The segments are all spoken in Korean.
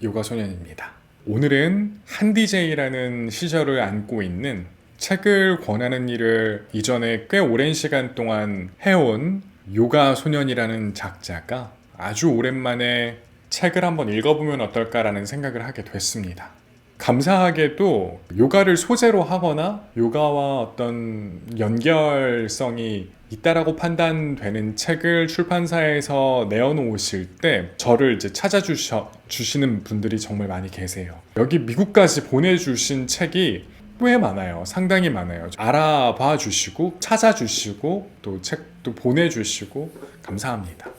요가 소년입니다. 오늘은 한디제이라는 시절을 안고 있는 책을 권하는 일을 이전에 꽤 오랜 시간 동안 해온 요가 소년이라는 작자가 아주 오랜만에 책을 한번 읽어보면 어떨까라는 생각을 하게 됐습니다. 감사하게도 요가를 소재로 하거나 요가와 어떤 연결성이 있다라고 판단되는 책을 출판사에서 내어놓으실 때 저를 이제 찾아주시는 분들이 정말 많이 계세요. 여기 미국까지 보내주신 책이 꽤 많아요. 상당히 많아요. 알아봐 주시고 찾아주시고 또 책도 보내주시고 감사합니다.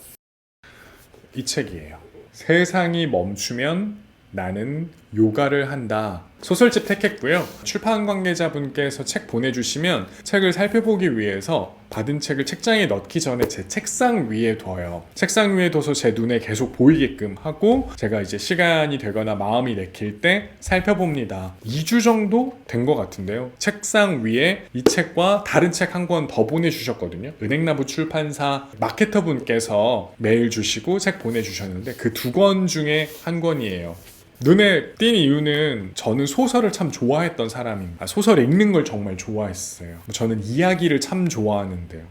이 책이에요. 세상이 멈추면 나는 요가를 한다. 소설집 택했고요. 출판 관계자분께서 책 보내주시면 책을 살펴보기 위해서 받은 책을 책장에 넣기 전에 제 책상 위에 둬요. 책상 위에 둬서 제 눈에 계속 보이게끔 하고 제가 이제 시간이 되거나 마음이 내킬 때 살펴봅니다. 2주 정도 된 것 같은데요. 책상 위에 이 책과 다른 책 한 권 더 보내주셨거든요. 은행나무 출판사 마케터 분께서 메일 주시고 책 보내주셨는데 그 2권 중에 한 권이에요. 눈에 띈 이유는 저는 소설을 참 좋아했던 사람입니다. 소설 읽는 걸 정말 좋아했어요. 저는 이야기를 참 좋아하는데요.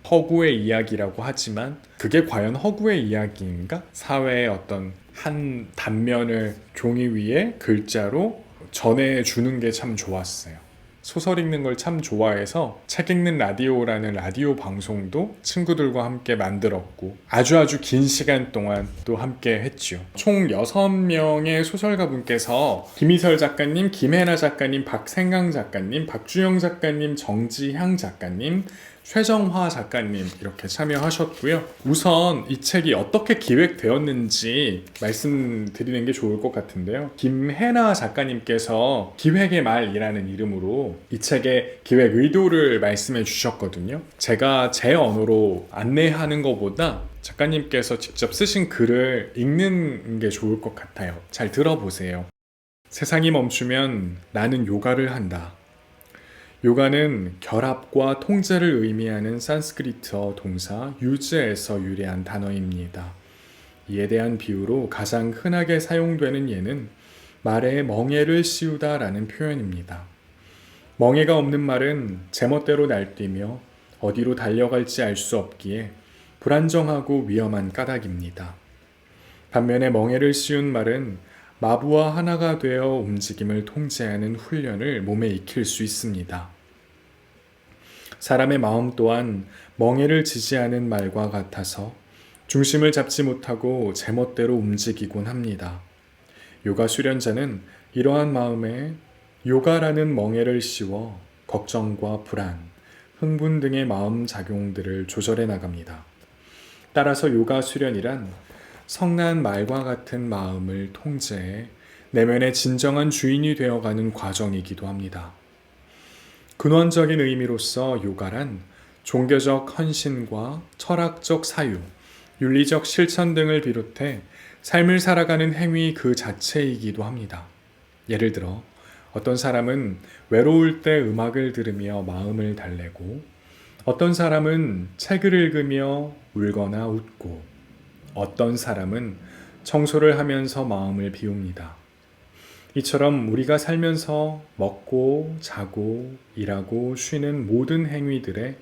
허구의 이야기라고 하지만 그게 과연 허구의 이야기인가? 사회의 어떤 한 단면을 종이 위에 글자로 전해주는 게 참 좋았어요. 소설 읽는 걸 참 좋아해서 책 읽는 라디오라는 라디오 방송도 친구들과 함께 만들었고 아주 긴 시간 동안 또 함께 했죠. 총 6명의 소설가분께서 김희설 작가님, 김혜나 작가님, 박생강 작가님, 박주영 작가님, 정지향 작가님, 최정화 작가님 이렇게 참여하셨고요. 우선 이 책이 어떻게 기획되었는지 말씀드리는 게 좋을 것 같은데요. 김혜나 작가님께서 기획의 말이라는 이름으로 이 책의 기획 의도를 말씀해 주셨거든요. 제가 제 언어로 안내하는 것보다 작가님께서 직접 쓰신 글을 읽는 게 좋을 것 같아요. 잘 들어보세요. 세상이 멈추면 나는 요가를 한다. 요가는 결합과 통제를 의미하는 산스크리트어 동사 유즈에서 유래한 단어입니다. 이에 대한 비유로 가장 흔하게 사용되는 예는 말에 멍에를 씌우다 라는 표현입니다. 멍에가 없는 말은 제멋대로 날뛰며 어디로 달려갈지 알 수 없기에 불안정하고 위험한 까닭입니다. 반면에 멍에를 씌운 말은 마부와 하나가 되어 움직임을 통제하는 훈련을 몸에 익힐 수 있습니다. 사람의 마음 또한 멍에를 지지하는 말과 같아서 중심을 잡지 못하고 제멋대로 움직이곤 합니다. 요가 수련자는 이러한 마음에 요가라는 멍에를 씌워 걱정과 불안, 흥분 등의 마음 작용들을 조절해 나갑니다. 따라서 요가 수련이란 성난 말과 같은 마음을 통제해 내면의 진정한 주인이 되어가는 과정이기도 합니다. 근원적인 의미로서 요가란 종교적 헌신과 철학적 사유, 윤리적 실천 등을 비롯해 삶을 살아가는 행위 그 자체이기도 합니다. 예를 들어 어떤 사람은 외로울 때 음악을 들으며 마음을 달래고 어떤 사람은 책을 읽으며 울거나 웃고 어떤 사람은 청소를 하면서 마음을 비웁니다. 이처럼 우리가 살면서 먹고 자고 일하고 쉬는 모든 행위들에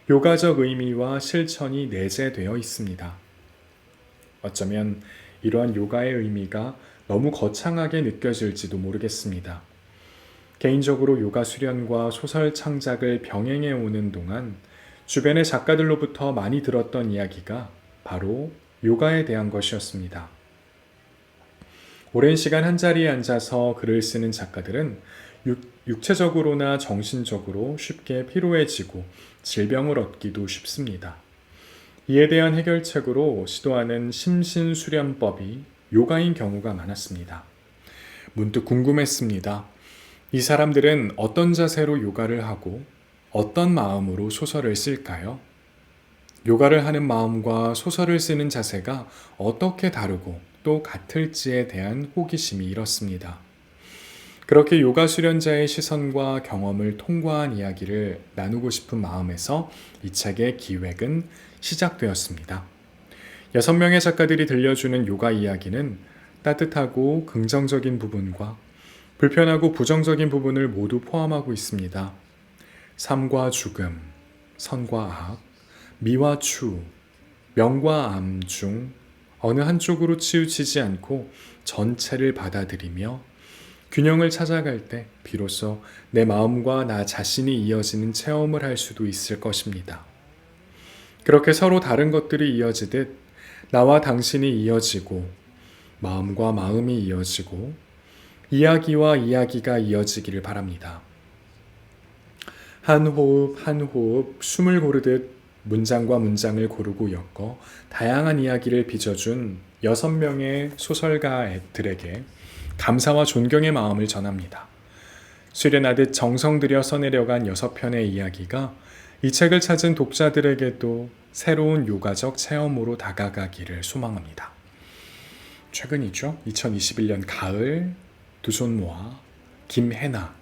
요가적 의미와 실천이 내재되어 있습니다. 어쩌면 이러한 요가의 의미가 너무 거창하게 느껴질지도 모르겠습니다. 개인적으로 요가 수련과 소설 창작을 병행해 오는 동안 주변의 작가들로부터 많이 들었던 이야기가 바로 요가에 대한 것이었습니다. 오랜 시간 한자리에 앉아서 글을 쓰는 작가들은 육체적으로나 정신적으로 쉽게 피로해지고 질병을 얻기도 쉽습니다. 이에 대한 해결책으로 시도하는 심신수련법이 요가인 경우가 많았습니다. 문득 궁금했습니다. 이 사람들은 어떤 자세로 요가를 하고 어떤 마음으로 소설을 쓸까요? 요가를 하는 마음과 소설을 쓰는 자세가 어떻게 다르고 또 같을지에 대한 호기심이 일었습니다. 그렇게 요가 수련자의 시선과 경험을 통과한 이야기를 나누고 싶은 마음에서 이 책의 기획은 시작되었습니다. 6명의 작가들이 들려주는 요가 이야기는 따뜻하고 긍정적인 부분과 불편하고 부정적인 부분을 모두 포함하고 있습니다. 삶과 죽음, 선과 악, 미와 추, 명과 암 중 어느 한쪽으로 치우치지 않고 전체를 받아들이며 균형을 찾아갈 때 비로소 내 마음과 나 자신이 이어지는 체험을 할 수도 있을 것입니다. 그렇게 서로 다른 것들이 이어지듯 나와 당신이 이어지고 마음과 마음이 이어지고 이야기와 이야기가 이어지기를 바랍니다. 한 호흡 한 호흡 숨을 고르듯 문장과 문장을 고르고 엮어 다양한 이야기를 빚어준 6명의 소설가들에게 감사와 존경의 마음을 전합니다. 수련하듯 정성 들여 써내려간 6편의 이야기가 이 책을 찾은 독자들에게도 새로운 요가적 체험으로 다가가기를 소망합니다. 최근이죠. 2021년 가을 두 손 모아 김혜나.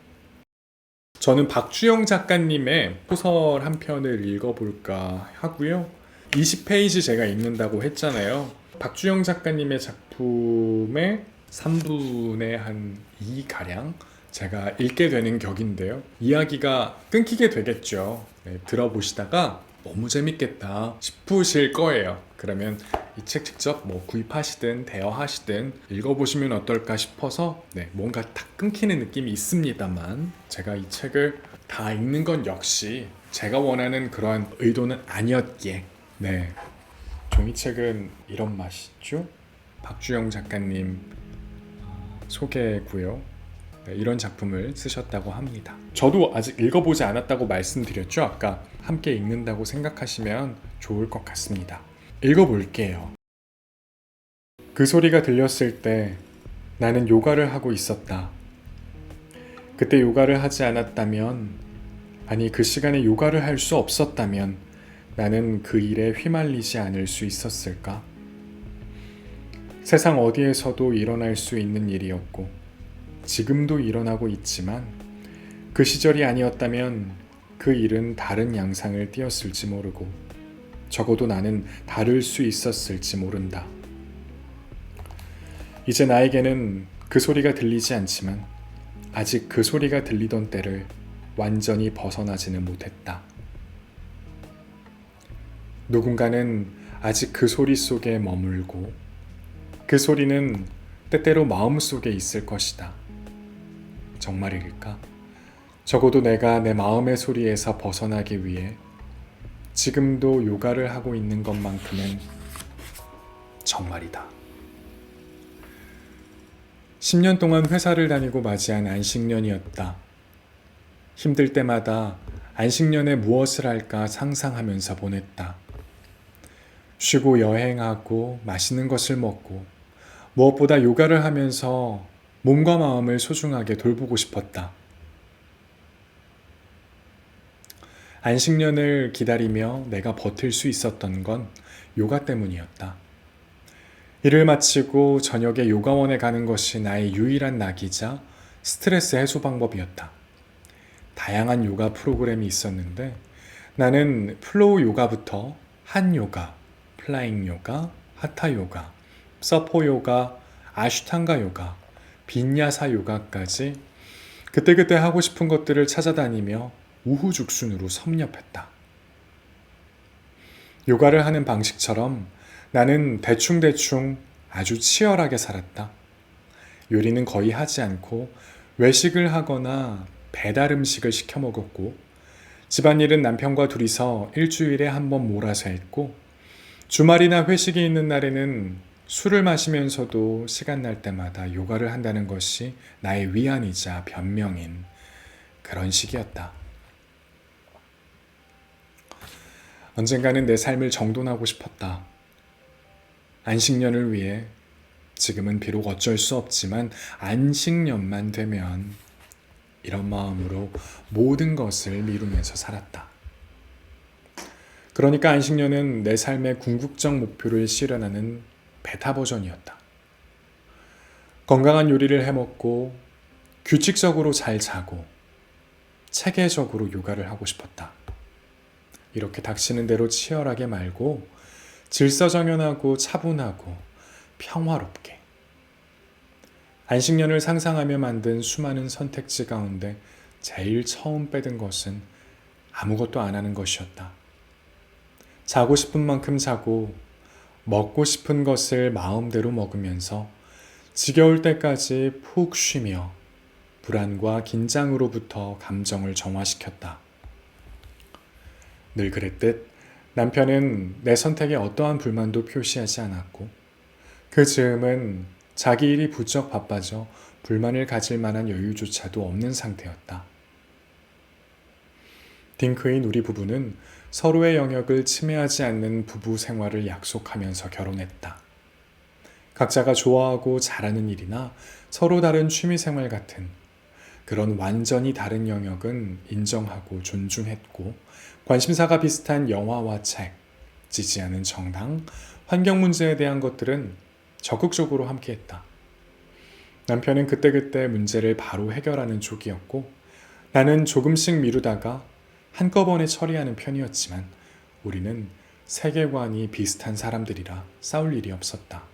저는 박주영 작가님의 소설 한 편을 읽어볼까 하고요. 20페이지 제가 읽는다고 했잖아요. 박주영 작가님의 작품의 3분의 한 2가량 제가 읽게 되는 격인데요. 이야기가 끊기게 되겠죠. 네, 들어보시다가 너무 재밌겠다 싶으실 거예요. 그러면 이 책 직접 구입하시든 대여하시든 읽어보시면 어떨까 싶어서 뭔가 딱 끊기는 느낌이 있습니다만 제가 이 책을 다 읽는 건 역시 제가 원하는 그러한 의도는 아니었기에 종이책은 이런 맛이죠. 박주영 작가님 소개고요. 이런 작품을 쓰셨다고 합니다. 저도 아직 읽어보지 않았다고 말씀드렸죠. 아까 함께 읽는다고 생각하시면 좋을 것 같습니다. 읽어볼게요. 그 소리가 들렸을 때 나는 요가를 하고 있었다. 그때 요가를 하지 않았다면, 아니 그 시간에 요가를 할 수 없었다면 나는 그 일에 휘말리지 않을 수 있었을까? 세상 어디에서도 일어날 수 있는 일이었고 지금도 일어나고 있지만 그 시절이 아니었다면 그 일은 다른 양상을 띠었을지 모르고 적어도 나는 다를 수 있었을지 모른다. 이제 나에게는 그 소리가 들리지 않지만 아직 그 소리가 들리던 때를 완전히 벗어나지는 못했다. 누군가는 아직 그 소리 속에 머물고 그 소리는 때때로 마음속에 있을 것이다. 정말일까? 적어도 내가 내 마음의 소리에서 벗어나기 위해 지금도 요가를 하고 있는 것만큼은 정말이다. 10년 동안 회사를 다니고 맞이한 안식년이었다. 힘들 때마다 안식년에 무엇을 할까 상상하면서 보냈다. 쉬고 여행하고 맛있는 것을 먹고 무엇보다 요가를 하면서 몸과 마음을 소중하게 돌보고 싶었다. 안식년을 기다리며 내가 버틸 수 있었던 건 요가 때문이었다. 일을 마치고 저녁에 요가원에 가는 것이 나의 유일한 낙이자 스트레스 해소 방법이었다. 다양한 요가 프로그램이 있었는데 나는 플로우 요가부터 한 요가, 플라잉 요가, 하타 요가, 서포 요가, 아슈탕가 요가, 빈야사 요가까지 그때그때 하고 싶은 것들을 찾아다니며 우후죽순으로 섭렵했다. 요가를 하는 방식처럼 나는 대충대충 아주 치열하게 살았다. 요리는 거의 하지 않고 외식을 하거나 배달 음식을 시켜 먹었고 집안일은 남편과 둘이서 일주일에 한 번 몰아서 했고 주말이나 회식이 있는 날에는 술을 마시면서도 시간 날 때마다 요가를 한다는 것이 나의 위안이자 변명인 그런 시기였다. 언젠가는 내 삶을 정돈하고 싶었다. 안식년을 위해 지금은 비록 어쩔 수 없지만 안식년만 되면 이런 마음으로 모든 것을 미루면서 살았다. 그러니까 안식년은 내 삶의 궁극적 목표를 실현하는 베타 버전이었다. 건강한 요리를 해먹고 규칙적으로 잘 자고 체계적으로 요가를 하고 싶었다. 이렇게 닥치는 대로 치열하게 말고 질서정연하고 차분하고 평화롭게 안식년을 상상하며 만든 수많은 선택지 가운데 제일 처음 빼든 것은 아무것도 안 하는 것이었다. 자고 싶은 만큼 자고 먹고 싶은 것을 마음대로 먹으면서 지겨울 때까지 푹 쉬며 불안과 긴장으로부터 감정을 정화시켰다. 늘 그랬듯 남편은 내 선택에 어떠한 불만도 표시하지 않았고 그 즈음은 자기 일이 부쩍 바빠져 불만을 가질 만한 여유조차도 없는 상태였다. 딩크인 우리 부부는 서로의 영역을 침해하지 않는 부부 생활을 약속하면서 결혼했다. 각자가 좋아하고 잘하는 일이나 서로 다른 취미생활 같은 그런 완전히 다른 영역은 인정하고 존중했고 관심사가 비슷한 영화와 책, 지지하는 정당, 환경 문제에 대한 것들은 적극적으로 함께했다. 남편은 그때그때 문제를 바로 해결하는 쪽이었고 나는 조금씩 미루다가 한꺼번에 처리하는 편이었지만 우리는 세계관이 비슷한 사람들이라 싸울 일이 없었다.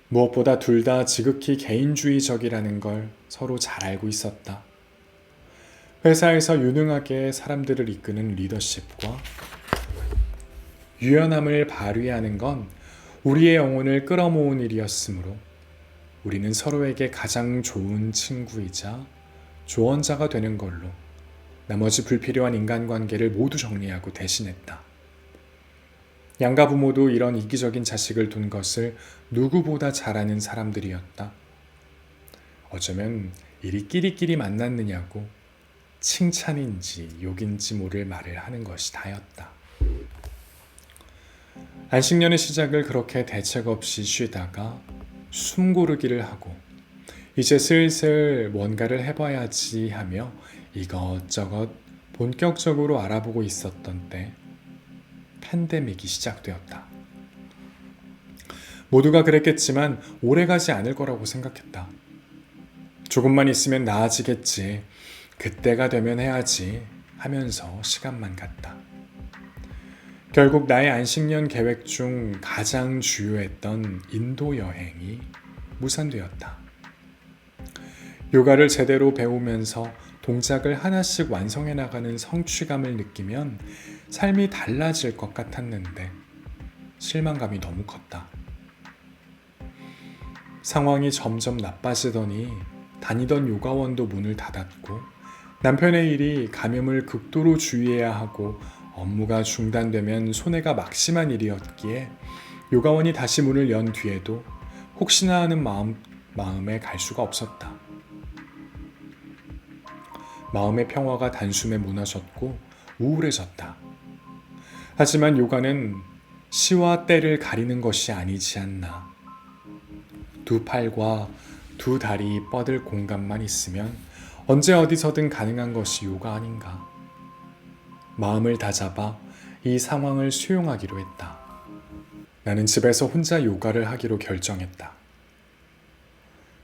무엇보다 둘 다 지극히 개인주의적이라는 걸 서로 잘 알고 있었다. 회사에서 유능하게 사람들을 이끄는 리더십과 유연함을 발휘하는 건 우리의 영혼을 끌어모은 일이었으므로 우리는 서로에게 가장 좋은 친구이자 조언자가 되는 걸로 나머지 불필요한 인간관계를 모두 정리하고 대신했다. 양가 부모도 이런 이기적인 자식을 둔 것을 누구보다 잘 아는 사람들이었다. 어쩌면 이리 끼리끼리 만났느냐고 칭찬인지 욕인지 모를 말을 하는 것이 다였다. 안식년의 시작을 그렇게 대책 없이 쉬다가 숨 고르기를 하고 이제 슬슬 뭔가를 해봐야지 하며 이것저것 본격적으로 알아보고 있었던 때 팬데믹이 시작되었다. 모두가 그랬겠지만 오래가지 않을 거라고 생각했다. 조금만 있으면 나아지겠지. 그때가 되면 해야지 하면서 시간만 갔다. 결국 나의 안식년 계획 중 가장 주요했던 인도 여행이 무산되었다. 요가를 제대로 배우면서 동작을 하나씩 완성해 나가는 성취감을 느끼면 삶이 달라질 것 같았는데 실망감이 너무 컸다. 상황이 점점 나빠지더니 다니던 요가원도 문을 닫았고 남편의 일이 감염을 극도로 주의해야 하고 업무가 중단되면 손해가 막심한 일이었기에 요가원이 다시 문을 연 뒤에도 혹시나 하는 마음에 갈 수가 없었다. 마음의 평화가 단숨에 무너졌고 우울해졌다. 하지만 요가는 시와 때를 가리는 것이 아니지 않나. 두 팔과 두 다리 뻗을 공간만 있으면 언제 어디서든 가능한 것이 요가 아닌가. 마음을 다잡아 이 상황을 수용하기로 했다. 나는 집에서 혼자 요가를 하기로 결정했다.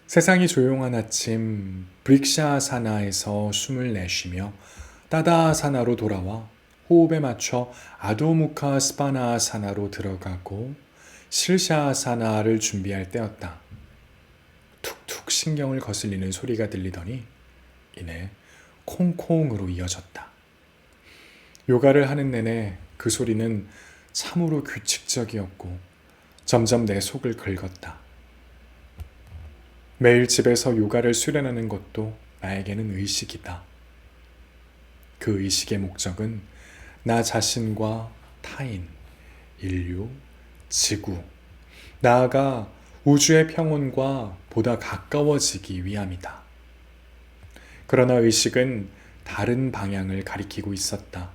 세상이 조용한 아침 브릭샤아사나에서 숨을 내쉬며 따다아사나로 돌아와 호흡에 맞춰 아도무카 스파나아사나로 들어가고 실샤아사나를 준비할 때였다. 툭툭 신경을 거슬리는 소리가 들리더니 이내 콩콩으로 이어졌다. 요가를 하는 내내 그 소리는 참으로 규칙적이었고 점점 내 속을 긁었다. 매일 집에서 요가를 수련하는 것도 나에게는 의식이다. 그 의식의 목적은 나 자신과 타인, 인류, 지구, 나아가 우주의 평온과 보다 가까워지기 위함이다. 그러나 의식은 다른 방향을 가리키고 있었다.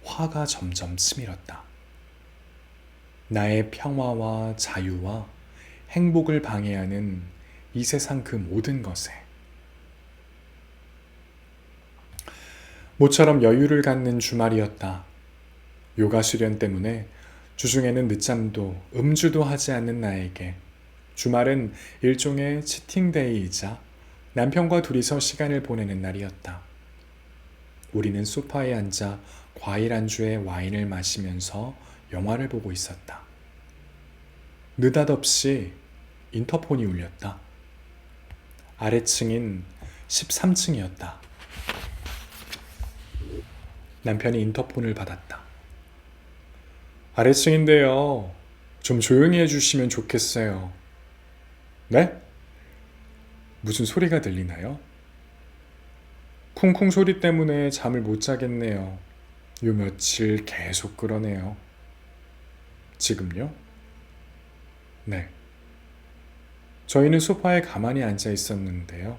화가 점점 치밀었다. 나의 평화와 자유와 행복을 방해하는 이 세상 그 모든 것에 모처럼 여유를 갖는 주말이었다. 요가 수련 때문에 주중에는 늦잠도 음주도 하지 않는 나에게 주말은 일종의 치팅데이이자 남편과 둘이서 시간을 보내는 날이었다. 우리는 소파에 앉아 과일 안주에 와인을 마시면서 영화를 보고 있었다. 느닷없이 인터폰이 울렸다. 아래층인 13층이었다. 남편이 인터폰을 받았다. 아래층인데요. 좀 조용히 해주시면 좋겠어요. 네? 무슨 소리가 들리나요? 쿵쿵 소리 때문에 잠을 못 자겠네요. 요 며칠 계속 그러네요. 지금요? 네. 저희는 소파에 가만히 앉아 있었는데요.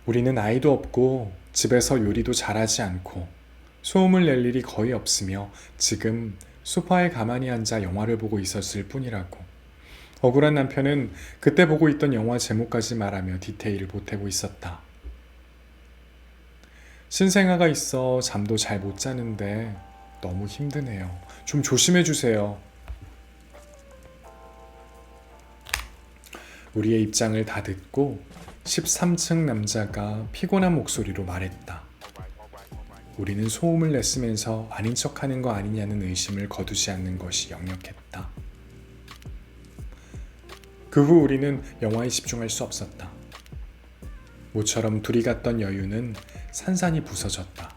우리는 아이도 없고 집에서 요리도 잘하지 않고 소음을 낼 일이 거의 없으며 지금 소파에 가만히 앉아 영화를 보고 있었을 뿐이라고. 억울한 남편은 그때 보고 있던 영화 제목까지 말하며 디테일을 보태고 있었다. 신생아가 있어 잠도 잘 못 자는데 너무 힘드네요. 좀 조심해 주세요. 우리의 입장을 다 듣고 13층 남자가 피곤한 목소리로 말했다. 우리는 소음을 냈으면서 아닌 척하는 거 아니냐는 의심을 거두지 않는 것이 역력했다. 그 후 우리는 영화에 집중할 수 없었다. 모처럼 둘이 갔던 여유는 산산이 부서졌다.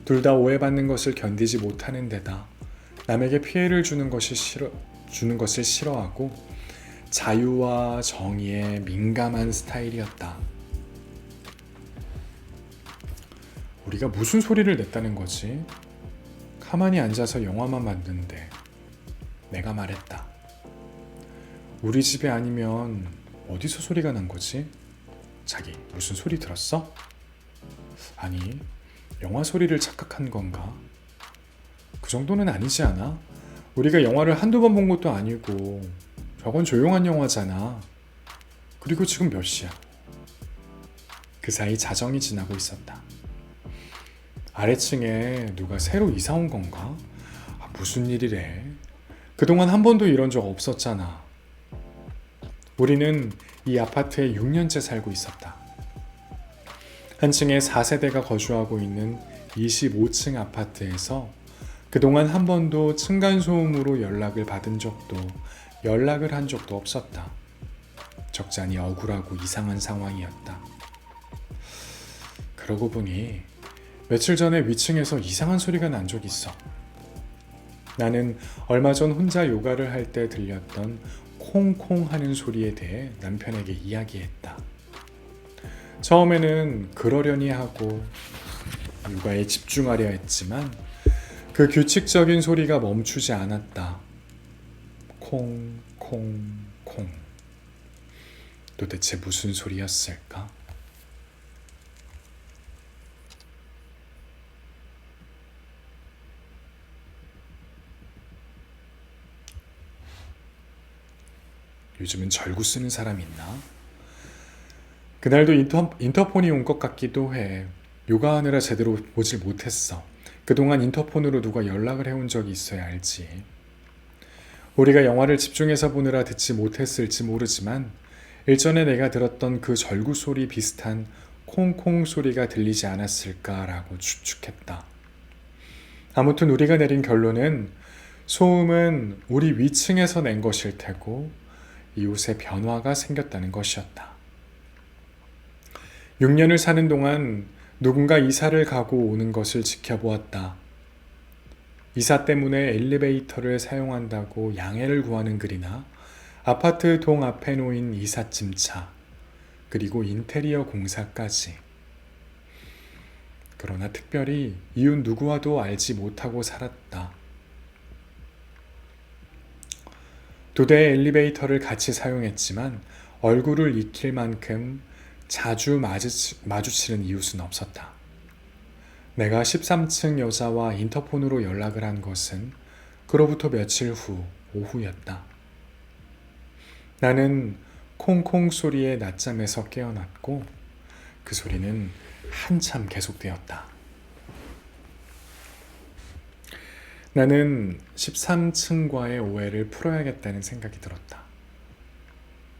둘 다 오해받는 것을 견디지 못하는 데다 남에게 피해를 주는 것을 싫어하고 자유와 정의에 민감한 스타일이었다. 우리가 무슨 소리를 냈다는 거지? 가만히 앉아서 영화만 봤는데. 내가 말했다. 우리 집에 아니면 어디서 소리가 난 거지? 자기 무슨 소리 들었어? 아니, 영화 소리를 착각한 건가? 그 정도는 아니지 않아? 우리가 영화를 한두 번 본 것도 아니고 저건 조용한 영화잖아. 그리고 지금 몇 시야? 그 사이 자정이 지나고 있었다. 아래층에 누가 새로 이사 온 건가? 무슨 일이래? 그동안 한 번도 이런 적 없었잖아. 우리는 이 아파트에 6년째 살고 있었다. 한 층에 4세대가 거주하고 있는 25층 아파트에서 그동안 한 번도 층간소음으로 연락을 한 적도 없었다. 적잖이 억울하고 이상한 상황이었다. 그러고 보니 며칠 전에 위층에서 이상한 소리가 난 적이 있어. 나는 얼마 전 혼자 요가를 할 때 들렸던 콩콩 하는 소리에 대해 남편에게 이야기했다. 처음에는 그러려니 하고 요가에 집중하려 했지만 그 규칙적인 소리가 멈추지 않았다. 콩, 콩, 콩. 도대체 무슨 소리였을까? 요즘은 절구 쓰는 사람 있나? 그날도 인터폰이 온 것 같기도 해. 요가하느라 제대로 보질 못했어. 그동안 인터폰으로 누가 연락을 해온 적이 있어야 알지. 우리가 영화를 집중해서 보느라 듣지 못했을지 모르지만 일전에 내가 들었던 그 절구 소리 비슷한 콩콩 소리가 들리지 않았을까라고 추측했다. 아무튼 우리가 내린 결론은 소음은 우리 위층에서 낸 것일 테고 이웃에 변화가 생겼다는 것이었다. 6년을 사는 동안 누군가 이사를 가고 오는 것을 지켜보았다. 이사 때문에 엘리베이터를 사용한다고 양해를 구하는 글이나 아파트 동 앞에 놓인 이삿짐차, 그리고 인테리어 공사까지. 그러나 특별히 이웃 누구와도 알지 못하고 살았다. 두 대의 엘리베이터를 같이 사용했지만 얼굴을 익힐 만큼 자주 마주치는 이웃은 없었다. 내가 13층 여자와 인터폰으로 연락을 한 것은 그로부터 며칠 후 오후였다. 나는 콩콩 소리에 낮잠에서 깨어났고 그 소리는 한참 계속되었다. 나는 13층과의 오해를 풀어야겠다는 생각이 들었다.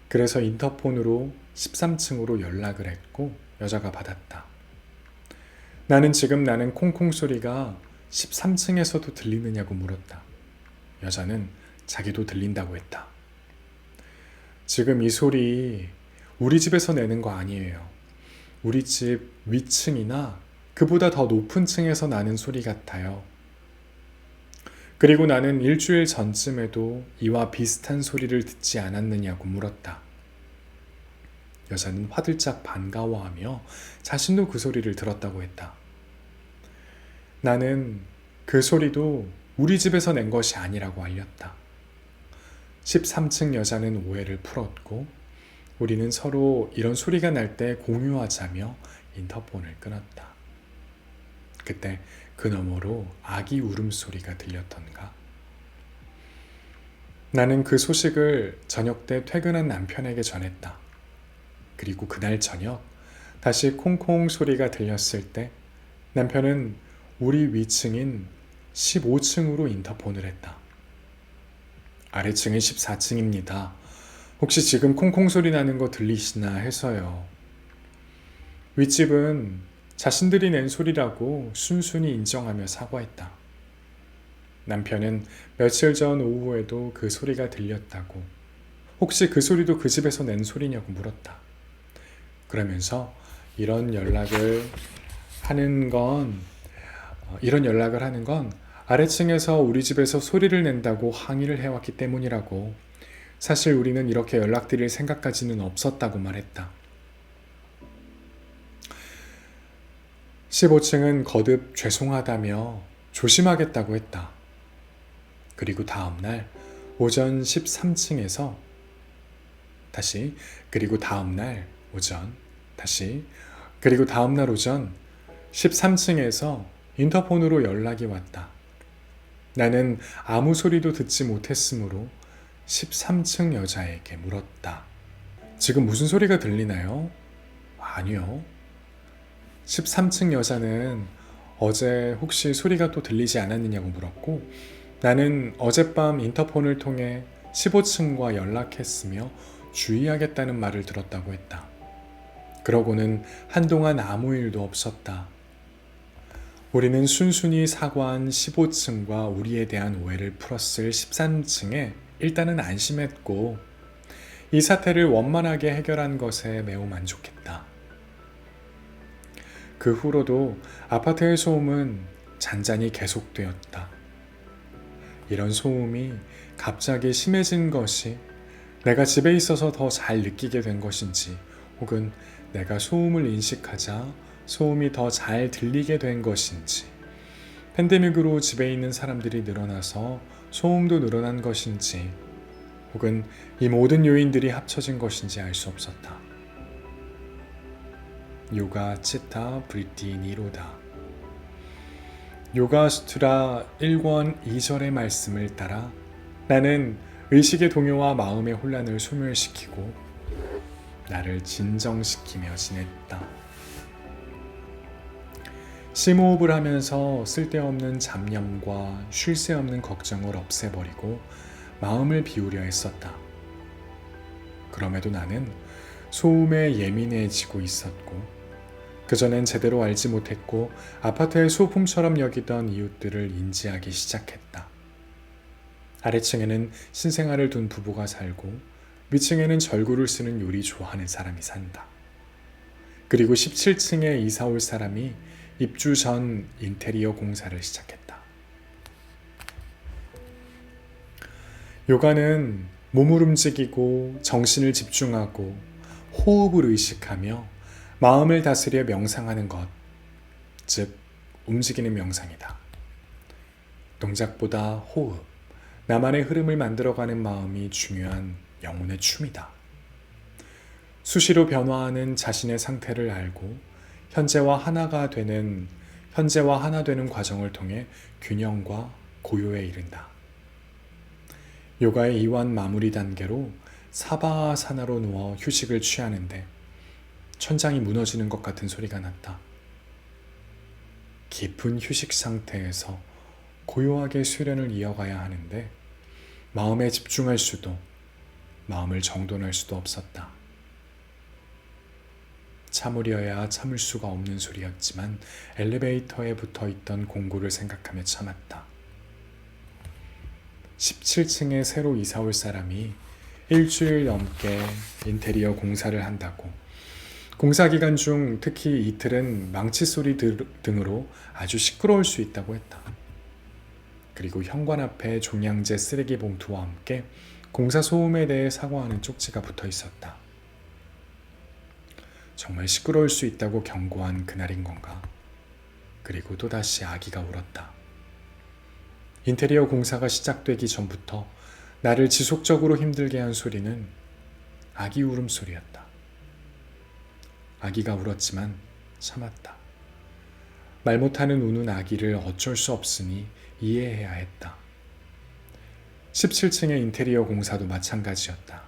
그래서 인터폰으로 13층으로 연락을 했고 여자가 받았다. 나는 지금 나는 콩콩 소리가 13층에서도 들리느냐고 물었다. 여자는 자기도 들린다고 했다. 지금 이 소리 우리 집에서 내는 거 아니에요. 우리 집 위층이나 그보다 더 높은 층에서 나는 소리 같아요. 그리고 나는 일주일 전쯤에도 이와 비슷한 소리를 듣지 않았느냐고 물었다. 여자는 화들짝 반가워하며 자신도 그 소리를 들었다고 했다. 나는 그 소리도 우리 집에서 낸 것이 아니라고 알렸다. 13층 여자는 오해를 풀었고 우리는 서로 이런 소리가 날 때 공유하자며 인터폰을 끊었다. 그때 그 너머로 아기 울음소리가 들렸던가. 나는 그 소식을 저녁 때 퇴근한 남편에게 전했다. 그리고 그날 저녁 다시 콩콩 소리가 들렸을 때 남편은 우리 위층인 15층으로 인터폰을 했다. 아래층은 14층입니다. 혹시 지금 콩콩 소리 나는 거 들리시나 해서요. 윗집은 자신들이 낸 소리라고 순순히 인정하며 사과했다. 남편은 며칠 전 오후에도 그 소리가 들렸다고, 혹시 그 소리도 그 집에서 낸 소리냐고 물었다. 그러면서 이런 연락을 하는 건 아래층에서 우리 집에서 소리를 낸다고 항의를 해왔기 때문이라고, 사실 우리는 이렇게 연락드릴 생각까지는 없었다고 말했다. 15층은 거듭 죄송하다며 조심하겠다고 했다. 그리고 다음날 오전 13층에서 그리고 다음날 오전 13층에서 인터폰으로 연락이 왔다. 나는 아무 소리도 듣지 못했으므로 13층 여자에게 물었다. 지금 무슨 소리가 들리나요? 아니요. 13층 여자는 어제 혹시 소리가 또 들리지 않았느냐고 물었고, 나는 어젯밤 인터폰을 통해 15층과 연락했으며 주의하겠다는 말을 들었다고 했다. 그러고는 한동안 아무 일도 없었다. 우리는 순순히 사과한 15층과 우리에 대한 오해를 풀었을 13층에 일단은 안심했고, 이 사태를 원만하게 해결한 것에 매우 만족했다. 그 후로도 아파트의 소음은 잔잔히 계속되었다. 이런 소음이 갑자기 심해진 것이 내가 집에 있어서 더 잘 느끼게 된 것인지, 혹은 내가 소음을 인식하자 소음이 더 잘 들리게 된 것인지, 팬데믹으로 집에 있는 사람들이 늘어나서 소음도 늘어난 것인지, 혹은 이 모든 요인들이 합쳐진 것인지 알 수 없었다. 요가 치타 브리티 니로다. 요가 수트라 1권 2절의 말씀을 따라 나는 의식의 동요와 마음의 혼란을 소멸시키고 나를 진정시키며 지냈다. 심호흡을 하면서 쓸데없는 잡념과 쉴 새 없는 걱정을 없애버리고 마음을 비우려 했었다. 그럼에도 나는 소음에 예민해지고 있었고, 그전엔 제대로 알지 못했고 아파트의 소품처럼 여기던 이웃들을 인지하기 시작했다. 아래층에는 신생아를 둔 부부가 살고 위층에는 절구를 쓰는 요리 좋아하는 사람이 산다. 그리고 17층에 이사 올 사람이 입주 전 인테리어 공사를 시작했다. 요가는 몸을 움직이고 정신을 집중하고 호흡을 의식하며 마음을 다스려 명상하는 것, 즉 움직이는 명상이다. 동작보다 호흡, 나만의 흐름을 만들어가는 마음이 중요한 영혼의 춤이다. 수시로 변화하는 자신의 상태를 알고 현재와 하나 되는 과정을 통해 균형과 고요에 이른다. 요가의 이완 마무리 단계로 사바아사나로 누워 휴식을 취하는데 천장이 무너지는 것 같은 소리가 났다. 깊은 휴식 상태에서 고요하게 수련을 이어가야 하는데 마음에 집중할 수도, 마음을 정돈할 수도 없었다. 참으려야 참을 수가 없는 소리였지만 엘리베이터에 붙어 있던 공구를 생각하며 참았다. 17층에 새로 이사 올 사람이 일주일 넘게 인테리어 공사를 한다고. 공사 기간 중 특히 이틀은 망치 소리 등으로 아주 시끄러울 수 있다고 했다. 그리고 현관 앞에 종량제 쓰레기 봉투와 함께 공사 소음에 대해 사과하는 쪽지가 붙어 있었다. 정말 시끄러울 수 있다고 경고한 그날인 건가? 그리고 또다시 아기가 울었다. 인테리어 공사가 시작되기 전부터 나를 지속적으로 힘들게 한 소리는 아기 울음소리였다. 아기가 울었지만 참았다. 말 못하는 우는 아기를 어쩔 수 없으니 이해해야 했다. 17층의 인테리어 공사도 마찬가지였다.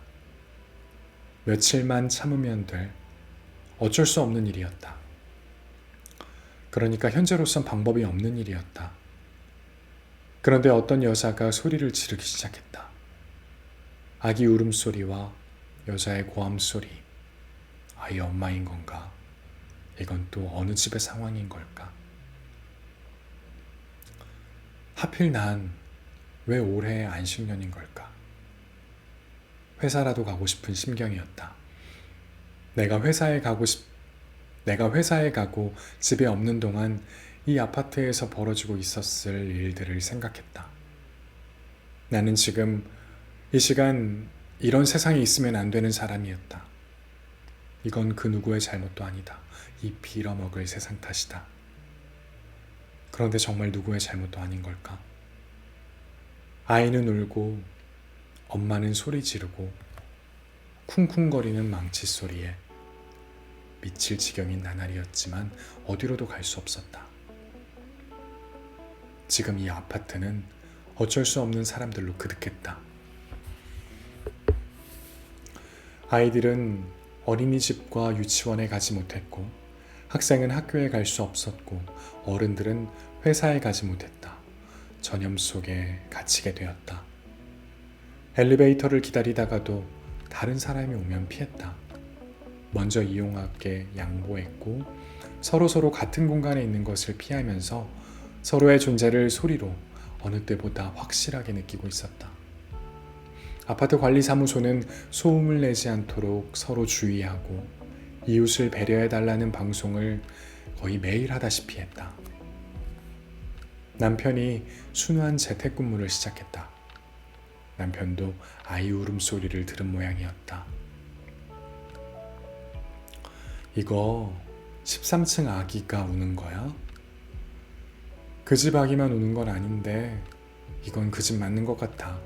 며칠만 참으면 될 어쩔 수 없는 일이었다. 그러니까 현재로선 방법이 없는 일이었다. 그런데 어떤 여자가 소리를 지르기 시작했다. 아기 울음소리와 여자의 고함소리. 아이 엄마인 건가? 이건 또 어느 집의 상황인 걸까? 하필 난 왜 올해 안식년인 걸까? 회사라도 가고 싶은 심경이었다. 내가 회사에 가고 집에 없는 동안 이 아파트에서 벌어지고 있었을 일들을 생각했다. 나는 지금 이 시간 이런 세상에 있으면 안 되는 사람이었다. 이건 그 누구의 잘못도 아니다. 이 빌어먹을 세상 탓이다. 그런데 정말 누구의 잘못도 아닌 걸까? 아이는 울고 엄마는 소리 지르고 쿵쿵거리는 망치 소리에 미칠 지경인 나날이었지만 어디로도 갈 수 없었다. 지금 이 아파트는 어쩔 수 없는 사람들로 그득했다. 아이들은 어린이집과 유치원에 가지 못했고 학생은 학교에 갈 수 없었고 어른들은 회사에 가지 못했다. 전염 속에 갇히게 되었다. 엘리베이터를 기다리다가도 다른 사람이 오면 피했다. 먼저 이용하게 양보했고 서로 같은 공간에 있는 것을 피하면서 서로의 존재를 소리로 어느 때보다 확실하게 느끼고 있었다. 아파트 관리사무소는 소음을 내지 않도록 서로 주의하고 이웃을 배려해달라는 방송을 거의 매일 하다시피 했다. 남편이 순환 재택근무를 시작했다. 남편도 아이 울음소리를 들은 모양이었다. 이거 13층 아기가 우는 거야? 그 집 아기만 우는 건 아닌데 이건 그 집 맞는 것 같아.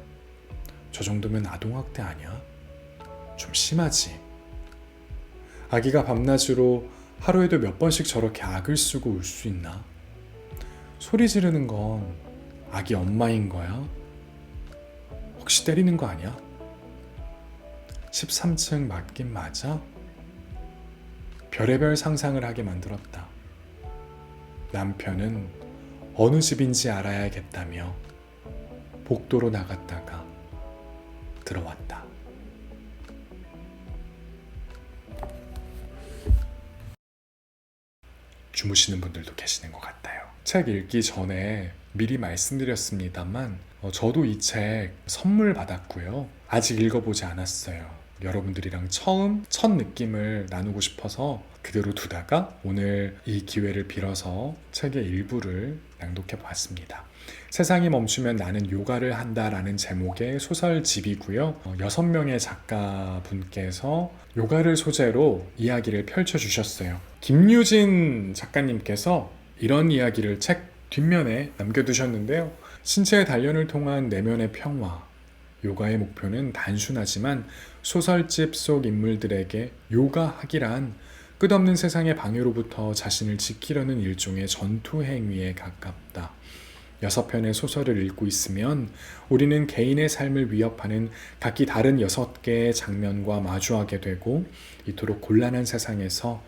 저 정도면 아동학대 아니야? 좀 심하지? 아기가 밤낮으로 하루에도 몇 번씩 저렇게 악을 쓰고 울 수 있나? 소리 지르는 건 아기 엄마인 거야? 혹시 때리는 거 아니야? 13층 맞긴 맞아? 별의별 상상을 하게 만들었다. 남편은 어느 집인지 알아야겠다며 복도로 나갔다가 들어왔다. 주무시는 분들도 계시는 것 같아요. 책 읽기 전에 미리 말씀드렸습니다만 저도 이 책 선물 받았고요. 아직 읽어보지 않았어요. 여러분들이랑 첫 느낌을 나누고 싶어서 그대로 두다가 오늘 이 기회를 빌어서 책의 일부를 낭독해 봤습니다. 세상이 멈추면 나는 요가를 한다라는 제목의 소설집이고요. 6명의 작가분께서 요가를 소재로 이야기를 펼쳐주셨어요. 김유진 작가님께서 이런 이야기를 책 뒷면에 남겨두셨는데요. 신체의 단련을 통한 내면의 평화. 요가의 목표는 단순하지만 소설집 속 인물들에게 요가학이란 끝없는 세상의 방해로부터 자신을 지키려는 일종의 전투 행위에 가깝다. 6편의 소설을 읽고 있으면 우리는 개인의 삶을 위협하는 각기 다른 6개의 장면과 마주하게 되고 이토록 곤란한 세상에서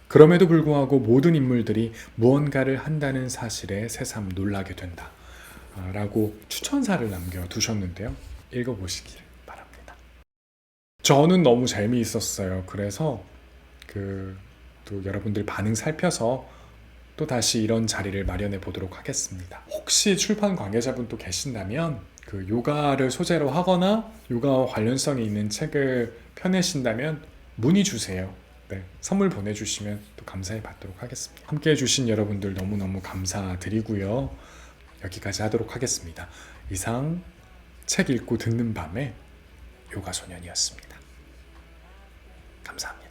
그럼에도 불구하고 모든 인물들이 무언가를 한다는 사실에 새삼 놀라게 된다. 라고 추천사를 남겨두셨는데요. 읽어보시길 바랍니다. 저는 너무 재미있었어요. 그래서 또 여러분들 반응 살펴서 또 다시 이런 자리를 마련해 보도록 하겠습니다. 혹시 출판 관계자분 또 계신다면 그 요가를 소재로 하거나 요가와 관련성이 있는 책을 펴내신다면 문의 주세요. 네, 선물 보내주시면 또 감사히 받도록 하겠습니다. 함께 해주신 여러분들 너무너무 감사드리고요. 여기까지 하도록 하겠습니다. 이상 책 읽고 듣는 밤의 요가소년이었습니다. 감사합니다.